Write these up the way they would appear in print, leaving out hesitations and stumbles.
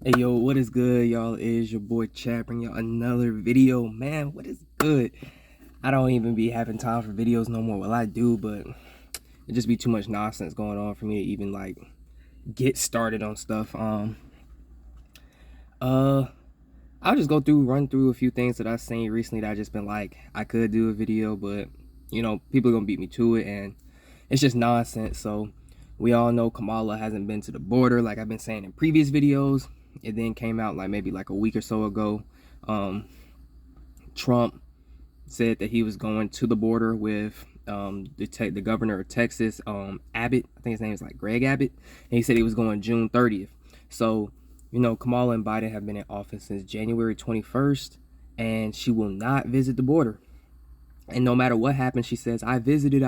Hey yo, what is good, y'all? It is your boy Chad bringing y'all another video. Man, what is good? I don't even be having time for videos no more. Well, I do, but it just be too much nonsense going on for me to even like get started on stuff. I'll just run through a few things that I've seen recently that I just been like, I could do a video, but people are gonna beat me to it, and it's just nonsense. So we all know Kamala hasn't been to the border, like I've been saying in previous videos. It then came out like maybe like a week or so ago. Trump said that he was going to the border with the governor of Texas, Abbott. I think his name is like Greg Abbott, and he said he was going June 30th. So Kamala and Biden have been in office since January 21st, and she will not visit the border. And no matter what happens, she says, I visited.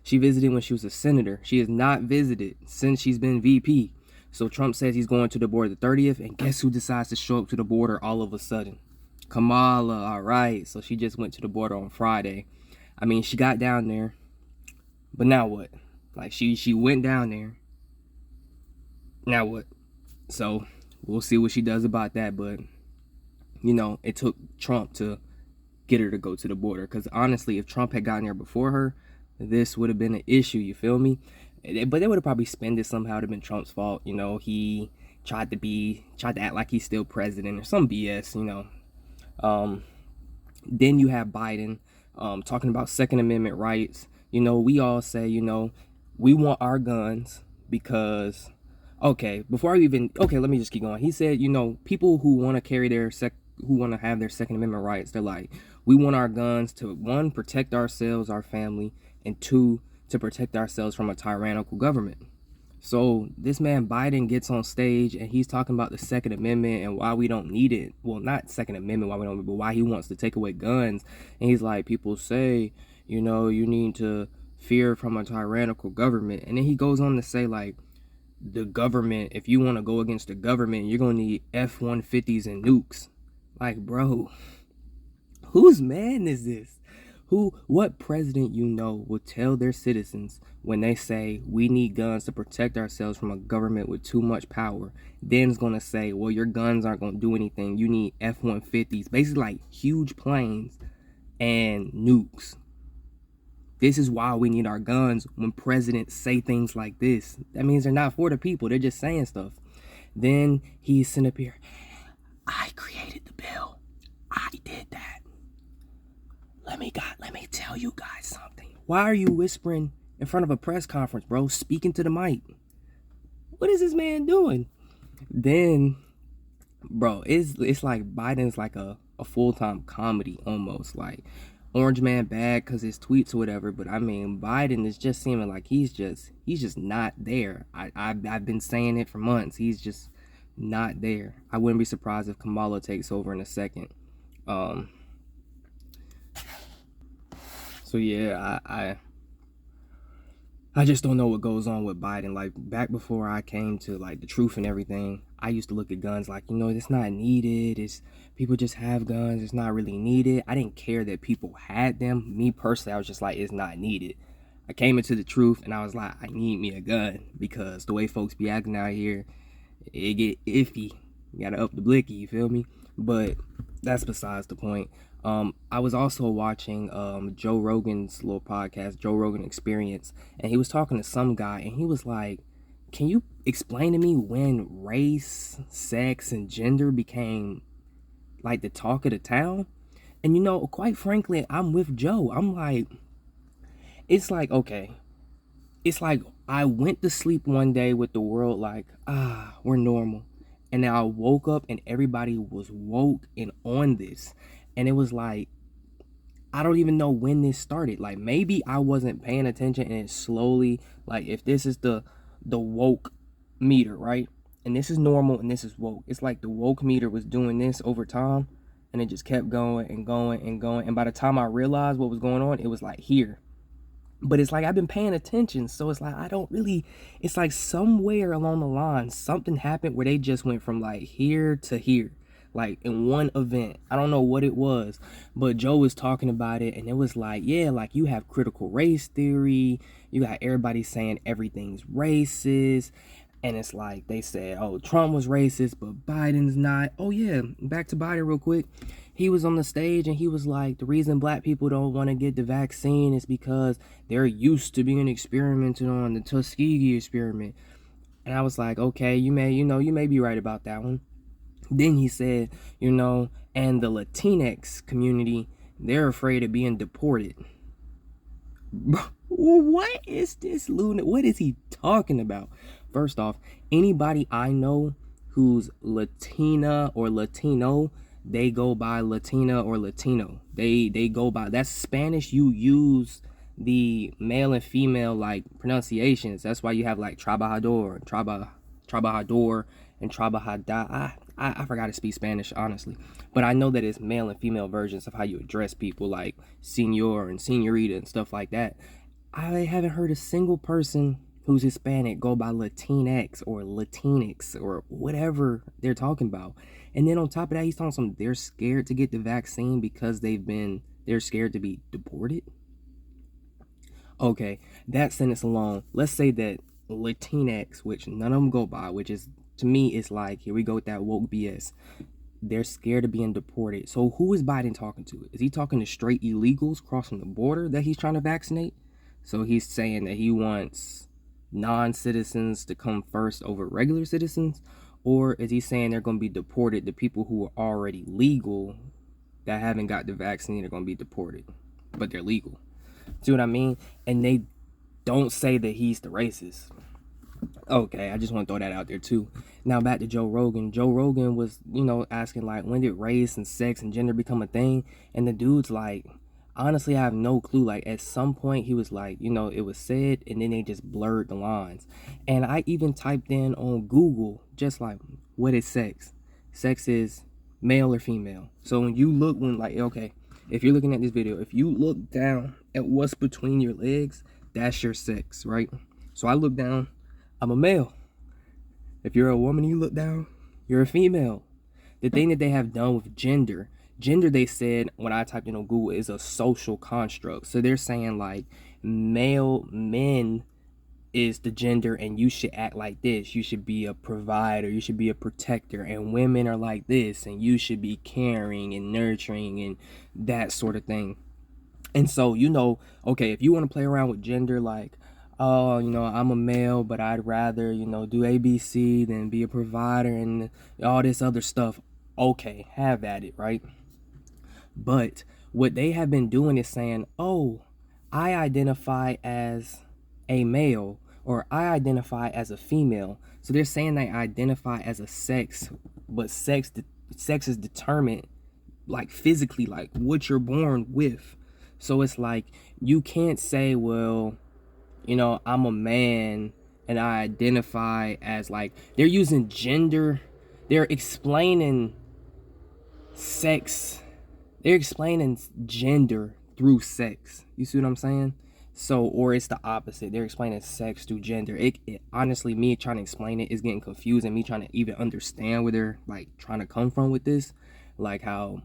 She visited when she was a senator. She has not visited since she's been VP. So Trump says he's going to the border the 30th, and guess who decides to show up to the border all of a sudden? Kamala. All right, so she just went to the border on Friday. I mean, she got down there, but now what? Like, she went down there. Now what? So we'll see what she does about that, but it took Trump to get her to go to the border, because honestly, if Trump had gotten there before her, this would have been an issue, you feel me? But they would have probably spent it somehow. It would have been Trump's fault. He tried to act like he's still president or some BS. Then you have Biden talking about Second Amendment rights. We all say, we want our guns because, let me just keep going. He said, people who want to carry who want to have their Second Amendment rights, they're like, we want our guns to, one, protect ourselves, our family, and two, to protect ourselves from a tyrannical government. So this man Biden gets on stage and he's talking about the Second Amendment and why we don't need it. Well, not Second Amendment, why we don't, but why he wants to take away guns. And he's like, people say, you need to fear from a tyrannical government. And then he goes on to say, like, the government, if you want to go against the government, you're going to need F-150s and nukes. Like, bro, whose man is this? What president will tell their citizens when they say we need guns to protect ourselves from a government with too much power, then is going to say, well, your guns aren't going to do anything. You need F-150s, basically like huge planes and nukes. This is why we need our guns. When presidents say things like this, that means they're not for the people. They're just saying stuff. Then he's sitting up here, I created the bill. I did that. Let me tell you guys something. Why are you whispering in front of a press conference, bro? Speaking to the mic. What is this man doing? Then, bro, it's like Biden's like a full-time comedy almost. Like Orange Man bad because his tweets or whatever, but I mean Biden is just seeming like he's just not there. I've been saying it for months. He's just not there. I wouldn't be surprised if Kamala takes over in a second. So yeah, I just don't know what goes on with Biden. Like, back before I came to like the truth and everything, I used to look at guns like, it's not needed. It's people just have guns. It's not really needed. I didn't care that people had them. Me personally, I was just like, it's not needed. I came into the truth and I was like, I need me a gun, because the way folks be acting out here, it get iffy. You gotta up the blicky, you feel me? But that's besides the point. I was also watching Joe Rogan's little podcast, Joe Rogan Experience, and he was talking to some guy, and he was like, can you explain to me when race, sex, and gender became like the talk of the town? And quite frankly, I'm with Joe. I'm like, it's like, okay, it's like I went to sleep one day with the world like, we're normal. And then I woke up and everybody was woke and on this. And it was like, I don't even know when this started. Like, maybe I wasn't paying attention and it slowly, like, if this is the woke meter, right? And this is normal and this is woke. It's like the woke meter was doing this over time and it just kept going and going and going. And by the time I realized what was going on, it was like here. But it's like I've been paying attention, so it's like it's like somewhere along the line, something happened where they just went from like here to here, like in one event. I don't know what it was, but Joe was talking about it, and it was like, yeah, like you have critical race theory, you got everybody saying everything's racist, And it's like they said, oh, Trump was racist, but Biden's not. Oh, yeah, back to Biden real quick. He was on the stage and he was like, the reason black people don't want to get the vaccine is because they're used to being experimented on, the Tuskegee experiment. And I was like, okay, you may be right about that one. Then he said, and the Latinx community, they're afraid of being deported. What is this lunatic? What is he talking about? First off, anybody I know who's Latina or Latino, they go by Latina or Latino. They go by, that's Spanish. You use the male and female like pronunciations. That's why you have like trabajador, trabajador, and trabajada. I forgot to speak Spanish, honestly. But I know that it's male and female versions of how you address people, like senor and senorita and stuff like that. I haven't heard a single person who's Hispanic go by Latinx or Latinx or whatever they're talking about. And then on top of that, he's talking some, they're scared to get the vaccine because they're scared to be deported. Okay, that sentence alone, let's say that Latinx, which none of them go by, which is, to me, it's like, here we go with that woke BS. They're scared of being deported. So who is Biden talking to? Is he talking to straight illegals crossing the border that he's trying to vaccinate? So he's saying that he wants non-citizens to come first over regular citizens? Or is he saying they're going to be deported, the people who are already legal that haven't got the vaccine are going to be deported, but they're legal? See what I mean? And they don't say that he's the racist. Okay, I just want to throw that out there too. Now back to Joe Rogan. Joe Rogan was, asking like, when did race and sex and gender become a thing? And the dude's like, honestly, I have no clue. Like at some point he was like, it was said, and then they just blurred the lines. And I even typed in on Google, just like, what is sex? Sex is male or female. So when you look, okay, if you're looking at this video, if you look down at what's between your legs, that's your sex, right? So I look down, I'm a male. If you're a woman, you look down, you're a female. The thing that they have done with gender, they said, when I typed in on Google, is a social construct. So they're saying like male men is the gender and you should act like this. You should be a provider, you should be a protector, and women are like this and you should be caring and nurturing and that sort of thing. And so, okay, if you want to play around with gender, like, oh, I'm a male, but I'd rather, do ABC than be a provider and all this other stuff. Okay, have at it, right? But what they have been doing is saying, oh, I identify as a male or I identify as a female. So they're saying they identify as a sex, but sex is determined like physically, like what you're born with. So it's like, you can't say, well, I'm a man and I identify as, like, they're using gender. They're explaining sex. They're explaining gender through sex. You see what I'm saying? So, or it's the opposite. They're explaining sex through gender. It honestly, me trying to explain it is getting confusing. Me trying to even understand where they're like trying to come from with this. Like how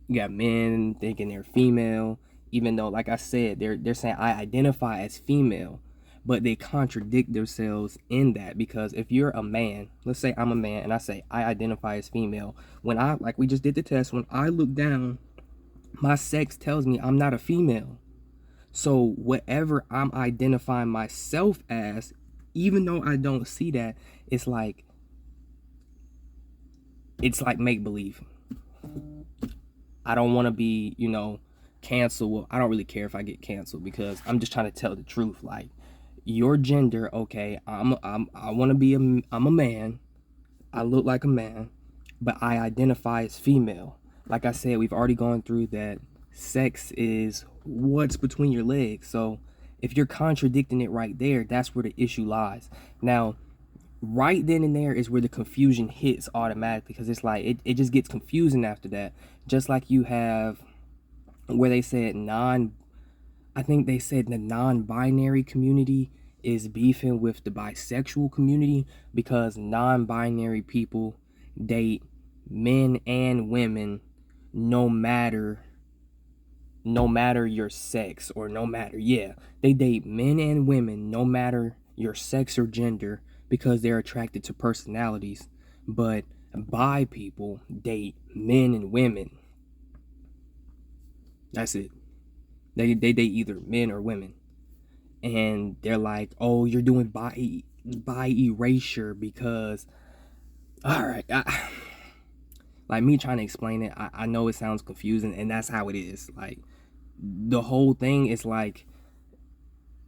you got men thinking they're female, even though, like I said, they're saying I identify as female, but they contradict themselves in that. Because if you're a man, let's say I'm a man and I say I identify as female, when I, like we just did the test, when I look down, my sex tells me I'm not a female. So whatever I'm identifying myself as, even though I don't see that, it's like make believe. I don't want to be, canceled. Well, I don't really care if I get canceled because I'm just trying to tell the truth. Like, your gender, okay, I'm a man. I look like a man, but I identify as female. Like I said, we've already gone through that. Sex is what's between your legs. So if you're contradicting it right there, that's where the issue lies. Now, right then and there is where the confusion hits automatically, because it's like it just gets confusing after that. Just like you have where they said I think they said the non-binary community is beefing with the bisexual community because non-binary people date men and women no matter your sex, or they date men and women no matter your sex or gender, because they're attracted to personalities. But bi people date men and women. That's it. They date either men or women. And they're like, oh, you're doing bi erasure because, all right, like me trying to explain it, I know it sounds confusing, and that's how it is. Like, the whole thing is like,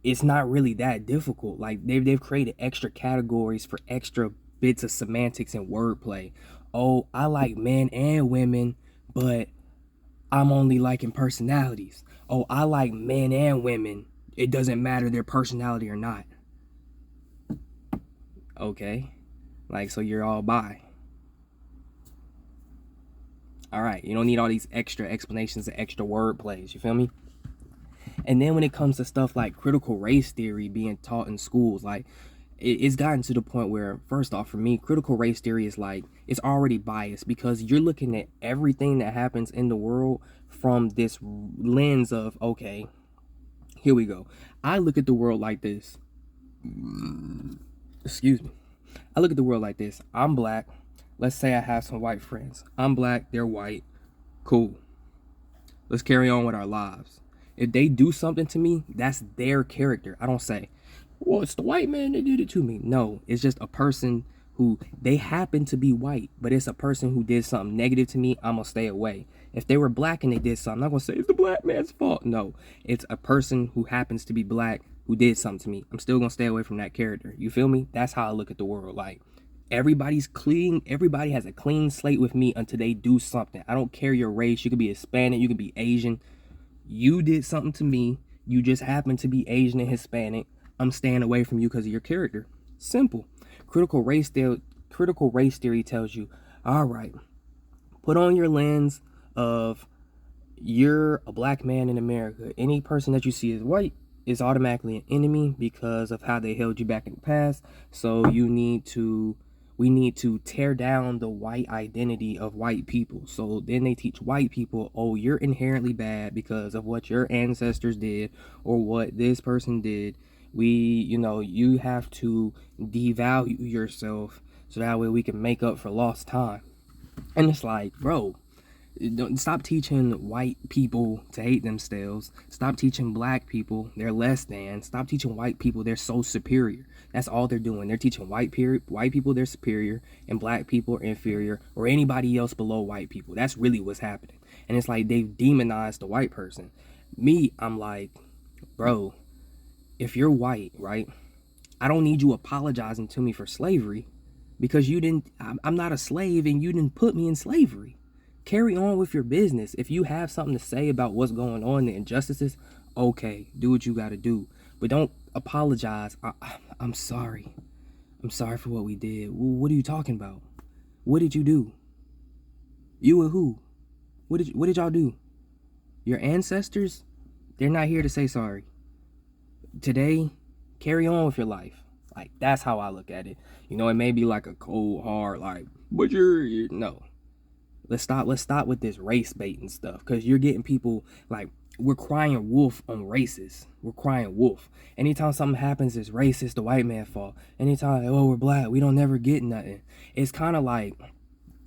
it's not really that difficult. Like, they've created extra categories for extra bits of semantics and wordplay. Oh, I like men and women, but I'm only liking personalities. Oh, I like men and women. It doesn't matter their personality or not. Okay. Like, so you're all bi. All right. You don't need all these extra explanations and extra word plays. You feel me? And then when it comes to stuff like critical race theory being taught in schools, like, it's gotten to the point where, first off, for me, critical race theory is like, it's already biased because you're looking at everything that happens in the world from this lens of, okay, here we go. I look at the world like this. Excuse me. I look at the world like this. I'm black. Let's say I have some white friends. I'm black, they're white. Cool. Let's carry on with our lives. If they do something to me, that's their character. I don't say, well, it's the white man that did it to me. No, it's just a person who, they happen to be white, but it's a person who did something negative to me. I'm going to stay away. If they were black and they did something, I'm not going to say it's the black man's fault. No, it's a person who happens to be black who did something to me. I'm still going to stay away from that character. You feel me? That's how I look at the world. Like, everybody's clean. Everybody has a clean slate with me until they do something. I don't care your race. You could be Hispanic. You could be Asian. You did something to me. You just happen to be Asian and Hispanic. I'm staying away from you because of your character. Simple. Critical race theory tells you, all right, put on your lens of you're a black man in America. Any person that you see as white is automatically an enemy because of how they held you back in the past. So we need to tear down the white identity of white people. So then they teach white people, oh, you're inherently bad because of what your ancestors did or what this person did. You have to devalue yourself so that way we can make up for lost time. And it's like, bro, don't stop teaching white people to hate themselves. Stop teaching black people they're less than. Stop teaching white people they're so superior. That's all they're doing. They're teaching white people they're superior and black people are inferior, or anybody else below white people. That's really what's happening. And it's like they've demonized the white person. Me, I'm like, bro, if you're white, right, I don't need you apologizing to me for slavery because I'm not a slave and you didn't put me in slavery. Carry on with your business. If you have something to say about what's going on, the injustices, okay, do what you got to do. But don't apologize. I'm sorry. I'm sorry for what we did. What are you talking about? What did you do? You and who? What did y'all do? Your ancestors? They're not here to say sorry. Today, carry on with your life. Like, that's how I look at it. It may be like a cold, hard, like, but you're no. Let's stop with this race bait and stuff, because you're getting people like, we're crying wolf on races. We're crying wolf. Anytime something happens, it's racist, the white man fault. Anytime, oh, we're black, we don't never get nothing. It's kind of like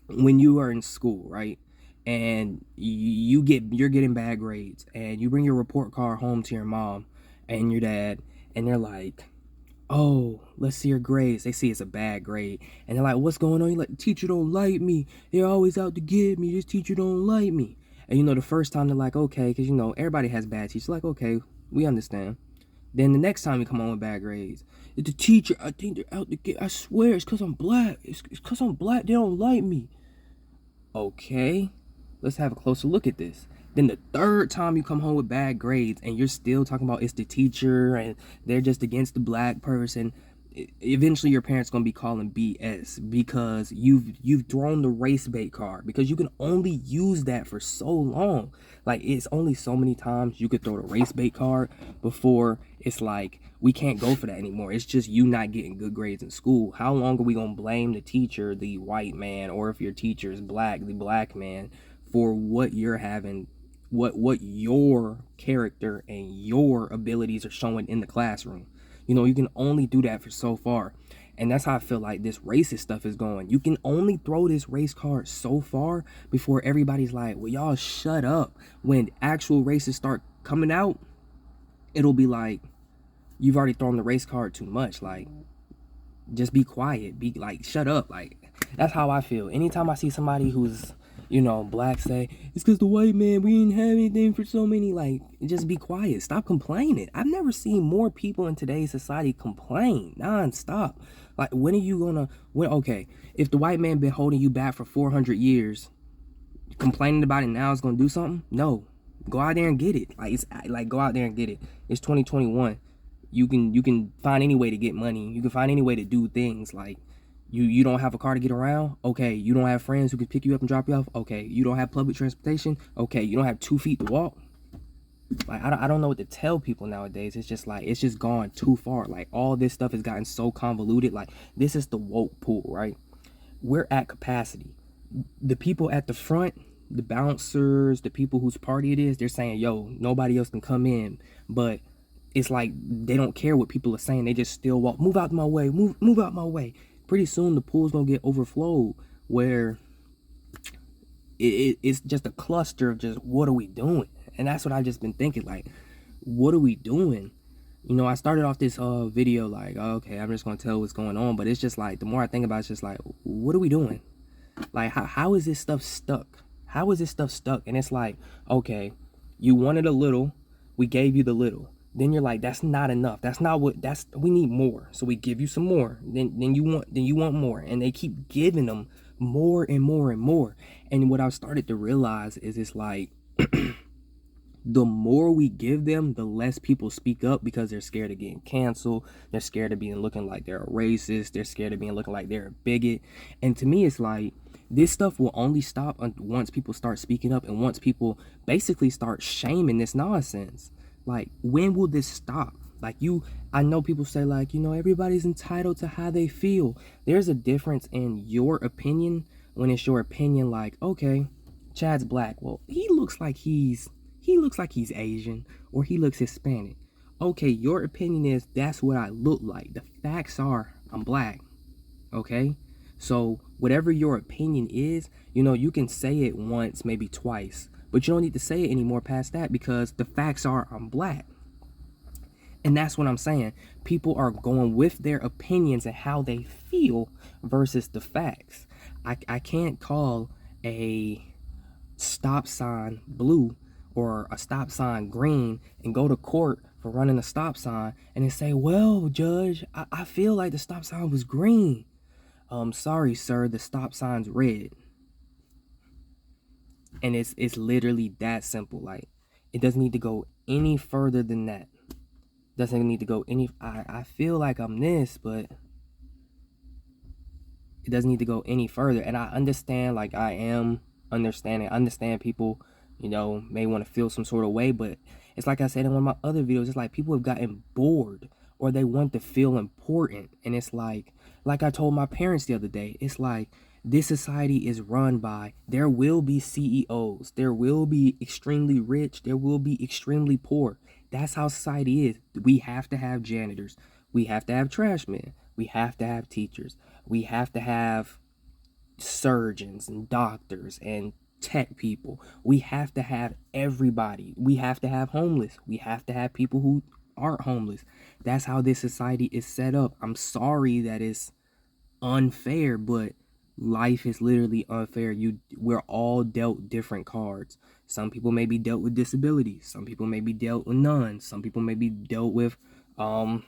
when you are in school, right? And you're getting bad grades, and you bring your report card home to your mom and your dad, and they're like, oh, let's see your grades. They see it's a bad grade, and they're like, what's going on? You're like, the teacher don't like me. They're always out to get me. This teacher don't like me. And the first time they're like, okay, because everybody has bad teachers. Like, okay, we understand. Then the next time you come on with bad grades, it's the teacher. I think they're out to get. I swear, it's because I'm black. It's because I'm black. They don't like me. Okay, let's have a closer look at this. Then the third time you come home with bad grades and you're still talking about it's the teacher and they're just against the black person, eventually your parents going to be calling BS because you've thrown the race bait card, because you can only use that for so long. Like, it's only so many times you could throw the race bait card before it's like, we can't go for that anymore. It's just you not getting good grades in school. How long are we going to blame the teacher, the white man, or if your teacher is black, the black man, for what you're having, what your character and your abilities are showing in the classroom? You can only do that for so far. And that's how I feel like this racist stuff is going. You can only throw this race card so far before everybody's like, well, y'all shut up. When actual racists start coming out, it'll be like, you've already thrown the race card too much. Like, just be quiet. Be like, shut up. Like, that's how I feel. Anytime I see somebody who's, black say, it's because the white man, we didn't have anything for so many. Like, just be quiet. Stop complaining. I've never seen more people in today's society complain nonstop. Like, when are you gonna, okay, if the white man been holding you back for 400 years, complaining about it now is gonna do something? No. Go out there and get it. Go out there and get it. It's 2021. You can find any way to get money. You can find any way to do things. Like, you don't have a car to get around? Okay. You don't have friends who can pick you up and drop you off? Okay. You don't have public transportation? Okay. You don't have 2 feet to walk? Like, I don't know what to tell people nowadays. It's just like, it's just gone too far. Like, all this stuff has gotten so convoluted. Like, this is the woke pool, right? We're at capacity. The people at the front, the bouncers, the people whose party it is, they're saying, yo, nobody else can come in. But it's like they don't care what people are saying. They just still walk. Move out my way. Move out my way. Pretty soon the pool's gonna get overflowed, where it's just a cluster of just, what are we doing? And that's what I've just been thinking. Like, what are we doing? I started off this video like, okay, I'm just gonna tell what's going on. But it's just like, the more I think about it, it's just like, what are we doing? Like, how is this stuff stuck? How is this stuff stuck? And it's like, okay, you wanted a little, we gave you the little. Then you're like, that's not enough. We need more. So we give you some more. Then you want more. And they keep giving them more and more and more. And what I've started to realize is, it's like, the more we give them, the less people speak up, because they're scared of getting canceled. They're scared of being looking like they're a racist. They're scared of being looking like they're a bigot. And to me, it's like, this stuff will only stop once people start speaking up, and once people basically start shaming this nonsense. Like, when will this stop? Like, I know people say, like, everybody's entitled to how they feel. There's a difference in your opinion when it's your opinion. Like, okay, Chad's black. Well, he looks like he's Asian, or he looks Hispanic. Okay, your opinion is, that's what I look like. The facts are, I'm black. Okay? So whatever your opinion is, you can say it once, maybe twice, but you don't need to say it anymore past that, because the facts are, I'm black. And that's what I'm saying. People are going with their opinions and how they feel versus the facts. I can't call a stop sign blue or a stop sign green and go to court for running a stop sign and then say, well, judge, I feel like the stop sign was green. Sorry, sir, the stop sign's red. And it's literally that simple. Like, it doesn't need to go any further than that. Doesn't need to go any, I feel like I'm this, but it doesn't need to go any further. And I understand, like, I understand people, may want to feel some sort of way, but it's like I said in one of my other videos, it's like people have gotten bored, or they want to feel important. And it's like I told my parents the other day, it's like, this society is run by, there will be CEOs, there will be extremely rich, there will be extremely poor. That's how society is. We have to have janitors, we have to have trash men, we have to have teachers, we have to have surgeons and doctors and tech people. We have to have everybody. We have to have homeless. We have to have people who aren't homeless. That's how this society is set up. I'm sorry that it's unfair, but life is literally unfair. We're all dealt different cards. Some people may be dealt with disabilities. Some people may be dealt with none. Some people may be dealt with, I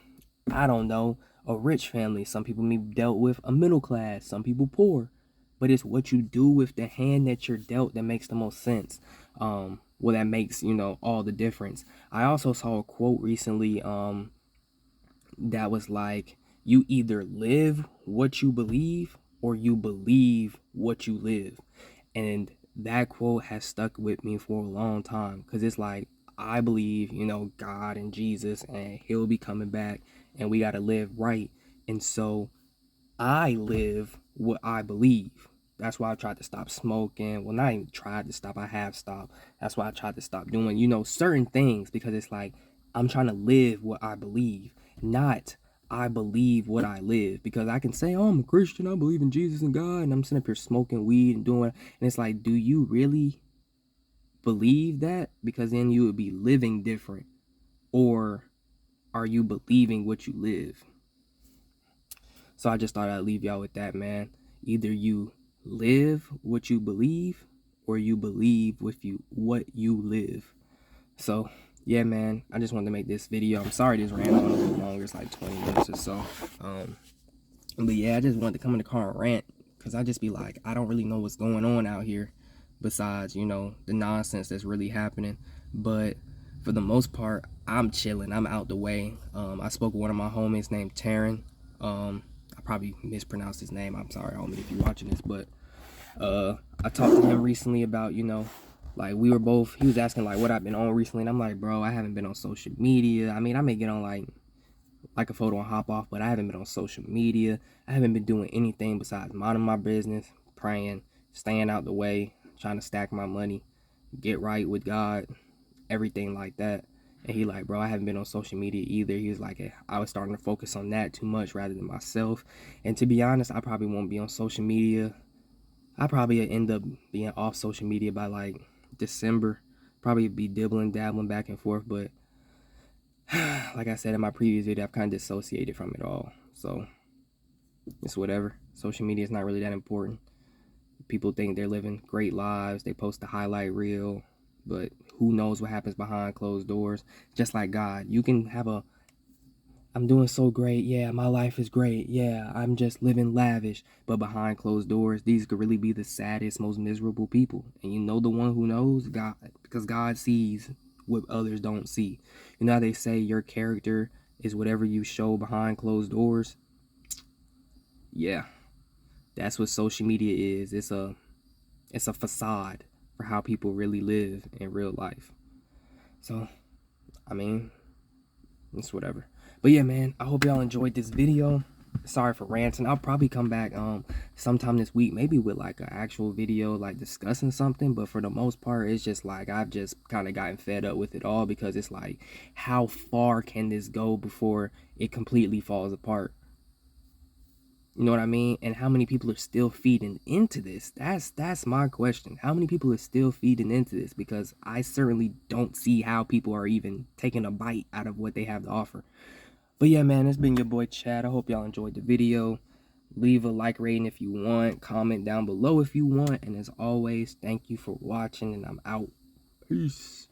don't know, a rich family. Some people may be dealt with a middle class. Some people poor. But it's what you do with the hand that you're dealt that makes the most sense. That makes, all the difference. I also saw a quote recently that was like, you either live what you believe or you believe what you live. And that quote has stuck with me for a long time, because it's like, I believe, God and Jesus, and he'll be coming back, and we got to live right. And so I live what I believe. That's why I tried to stop smoking. Well, not even tried to stop, I have stopped. That's why I tried to stop doing, certain things, because it's like, I'm trying to live what I believe, not I believe what I live. Because I can say, oh, I'm a Christian, I believe in Jesus and God, and I'm sitting up here smoking weed and doing, and it's like, do you really believe that? Because then you would be living different. Or are you believing what you live? So I just thought I'd leave y'all with that, man. Either you live what you believe, or you believe what you live. So yeah, man, I just wanted to make this video. I'm sorry this ran on a little longer. It's like 20 minutes or so. But yeah, I just wanted to come in the car and rant, because I just be like, I don't really know what's going on out here besides, you know, the nonsense that's really happening. But for the most part, I'm chilling. I'm out the way. I spoke with one of my homies named Taryn. I probably mispronounced his name. I'm sorry, homie, if you're watching this. But I talked to him recently about, you know, like he was asking like what I've been on recently, and I'm like, bro, I haven't been on social media. I mean, I may get on like a photo and hop off, but I haven't been on social media. I haven't been doing anything besides minding my business, praying, staying out the way, trying to stack my money, get right with God, everything like that. And he like, bro, I haven't been on social media either. He was like, I was starting to focus on that too much rather than myself. And to be honest, I probably won't be on social media. I probably end up being off social media by like December. Probably be dabbling back and forth, but like I said in my previous video, I've kind of dissociated from it all. So it's whatever. Social media is not really that important. People think they're living great lives. They post the highlight reel, but who knows what happens behind closed doors. Just like God, you can have I'm doing so great, yeah, my life is great, yeah, I'm just living lavish. But behind closed doors, these could really be the saddest, most miserable people. And you know the one who knows? God. Because God sees what others don't see. You know how they say your character is whatever you show behind closed doors? Yeah, that's what social media is. It's a facade for how people really live in real life. So, I mean, it's whatever. But yeah, man, I hope y'all enjoyed this video. Sorry for ranting. I'll probably come back sometime this week, maybe with like an actual video like discussing something. But for the most part, it's just like I've just kind of gotten fed up with it all, because it's like, how far can this go before it completely falls apart? You know what I mean? And how many people are still feeding into this? That's my question. How many people are still feeding into this? Because I certainly don't see how people are even taking a bite out of what they have to offer. But yeah, man, it's been your boy Chad. I hope y'all enjoyed the video. Leave a like rating if you want. Comment down below if you want. And as always, thank you for watching, and I'm out. Peace.